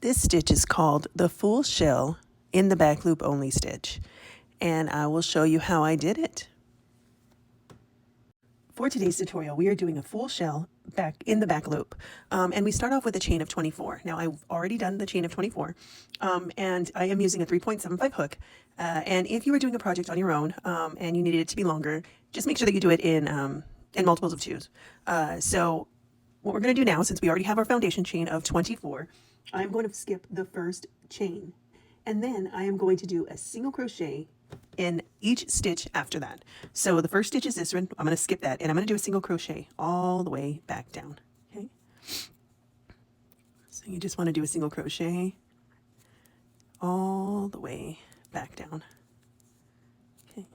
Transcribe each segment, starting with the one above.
This stitch is called the full shell in the back loop only stitch, and I will show you how I did it. For today's tutorial, we are doing a full shell back in the back loop, and we start off with a chain of 24. Now I've already done the chain of 24, and I am using a 3.75 hook, and if you were doing a project on your own and you needed it to be longer, just make sure that you do it in multiples of 2s. So what we're going to do now, since we already have our foundation chain of 24, I'm going to skip the first chain, and then I am going to do a single crochet in each stitch after that. So the first stitch is this one. I'm going to skip that, and I'm going to do a single crochet all the way back down. Okay. So you just want to do a single crochet all the way back down. Okay.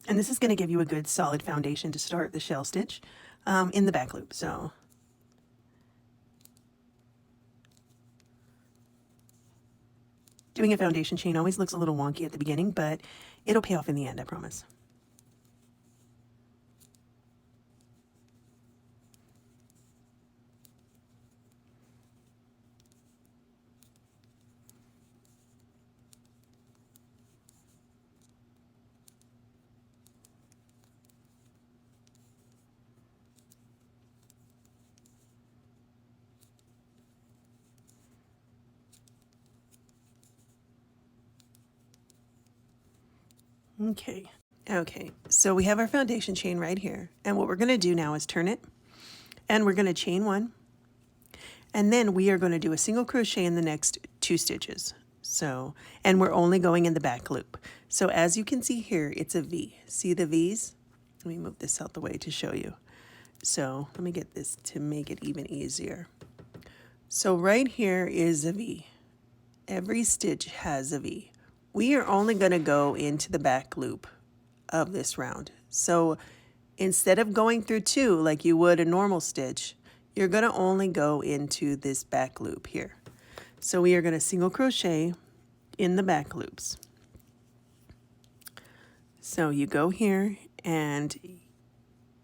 And this is going to give you a good solid foundation to start the shell stitch in the back loop. So doing a foundation chain always looks a little wonky at the beginning, but it'll pay off in the end, I promise. Okay, so we have our foundation chain right here, and what we're going to do now is turn it, and we're going to chain one, and then we are going to do a single crochet in the next 2 stitches. So, and we're only going in the back loop. So as you can see here, it's a V. See the V's? Let me move this out the way to show you. So let me get this to make it even easier. So right here is a V. Every stitch has a V. We are only going to go into the back loop of this round. So instead of going through 2 like you would a normal stitch, you're going to only go into this back loop here. So we are going to single crochet in the back loops. So you go here and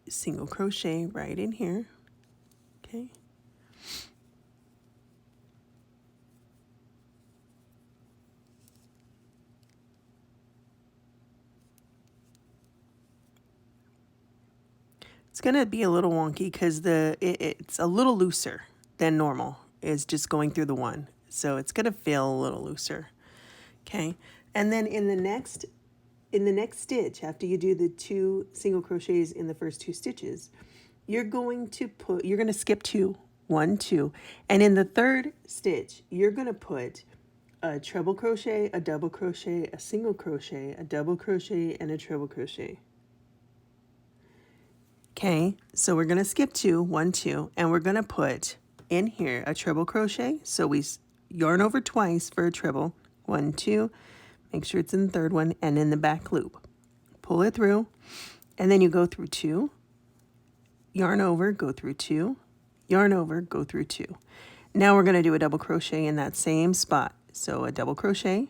single crochet right in here. Okay. It's going to be a little wonky because it's a little looser than normal. It's just going through the 1. So it's going to feel a little looser. Okay. And then in the next stitch, after you do the 2 single crochets in the first 2 stitches, you're going to skip 2, 1, 2. And in the 3rd stitch, you're going to put a treble crochet, a double crochet, a single crochet, a double crochet, and a treble crochet. Okay, so we're going to skip 2, 1, 2, and we're going to put in here a treble crochet. So we yarn over twice for a treble, 1, 2, make sure it's in the 3rd one, and in the back loop. Pull it through, and then you go through 2, yarn over, go through 2, yarn over, go through 2. Now we're going to do a double crochet in that same spot. So a double crochet,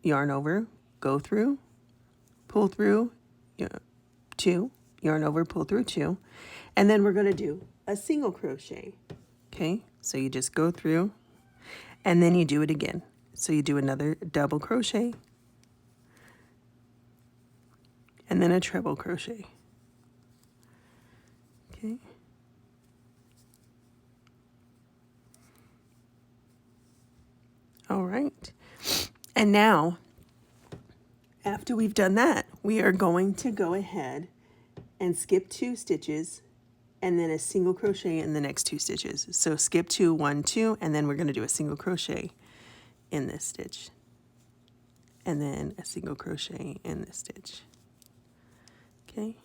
yarn over, go through, pull through, 2, yarn over, pull through 2, and then we're going to do a single crochet. Okay, so you just go through, and then you do it again. So you do another double crochet, and then a treble crochet. Okay. All right. And now, after we've done that, we are going to go ahead and skip 2 stitches and then a single crochet in the next 2 stitches. So skip 2, 1, 2, and then we're going to do a single crochet in this stitch, and then a single crochet in this stitch. Okay.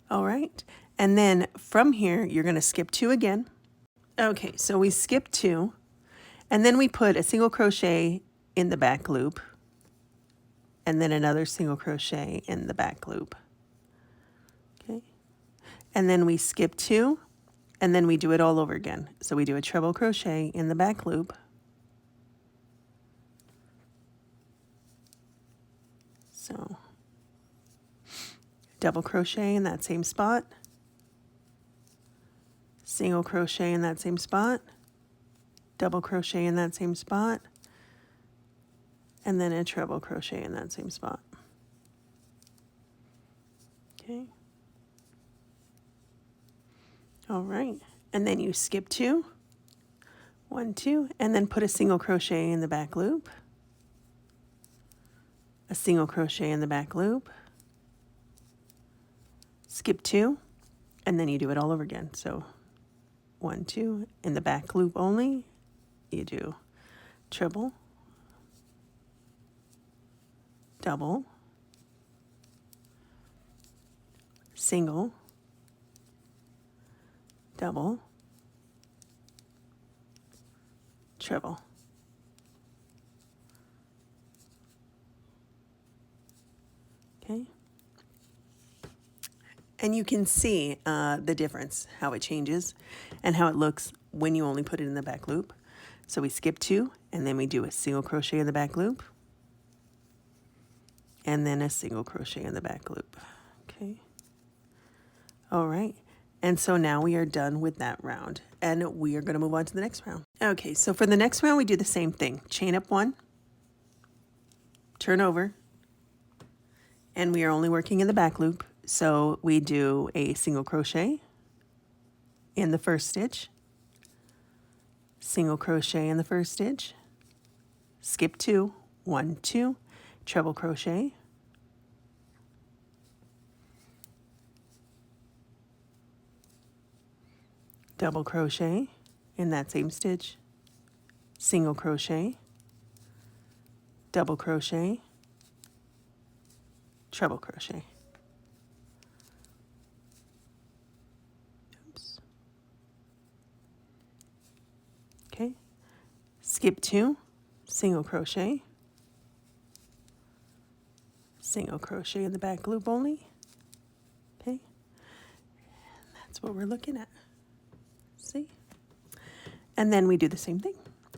All right. And then from here, you're going to skip 2 again. Okay, so we skip 2, and then we put a single crochet in the back loop, and then another single crochet in the back loop. Okay. And then we skip 2, and then we do it all over again. So we do a treble crochet in the back loop. So double crochet in that same spot, single crochet in that same spot, double crochet in that same spot, and then a treble crochet in that same spot. Okay. All right, and then you skip 2, 1, 2, and then put a single crochet in the back loop, a single crochet in the back loop, skip 2, and then you do it all over again. So 1, 2, in the back loop only, you do treble, double, single, double, treble. Okay. And you can see the difference, how it changes and how it looks when you only put it in the back loop. So we skip 2, and then we do a single crochet in the back loop, and then a single crochet in the back loop. Okay. All right. And so now we are done with that round, and we are going to move on to the next round. Okay, so for the next round, we do the same thing. Chain up 1, turn over, and we are only working in the back loop. So we do a single crochet in the first stitch, single crochet in the first stitch, skip 2, 1, 2, treble crochet, double crochet in that same stitch, single crochet, double crochet, treble crochet. Oops. Okay, skip 2, single crochet, single crochet in the back loop only. Okay, and that's what we're looking at. See? And then we do the same thing.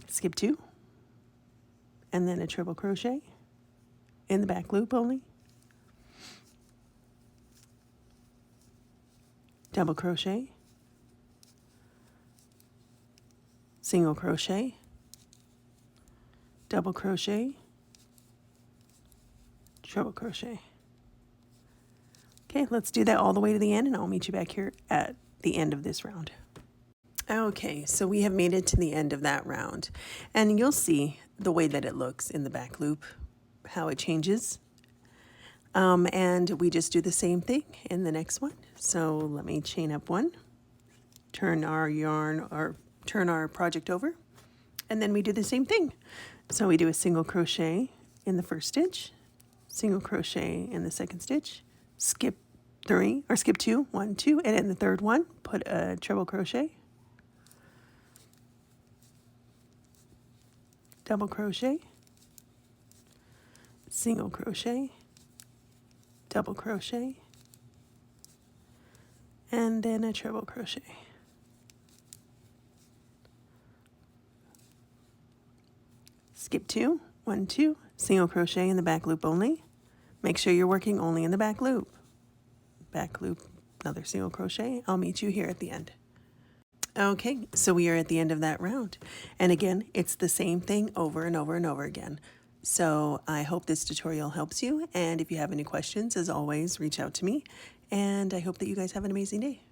Skip 2, and then a treble crochet in the back loop only, double crochet, single crochet, double crochet, treble crochet. Okay, let's do that all the way to the end, and I'll meet you back here at the end of this round. Okay, so we have made it to the end of that round, and you'll see the way that it looks in the back loop, how it changes. And we just do the same thing in the next one. So let me chain up 1, turn our yarn or turn our project over, and then we do the same thing. So we do a single crochet in the first stitch, single crochet in the second stitch, skip 3 or skip 2, 1, 2, and in the third one, put a treble crochet, double crochet, single crochet, double crochet, and then a treble crochet. Skip 2, 1, 2, single crochet in the back loop only. Make sure you're working only in the back loop. Back loop, another single crochet. I'll meet you here at the end. Okay, so we are at the end of that round. And again, it's the same thing over and over and over again. So I hope this tutorial helps you. And if you have any questions, as always, reach out to me. And I hope that you guys have an amazing day.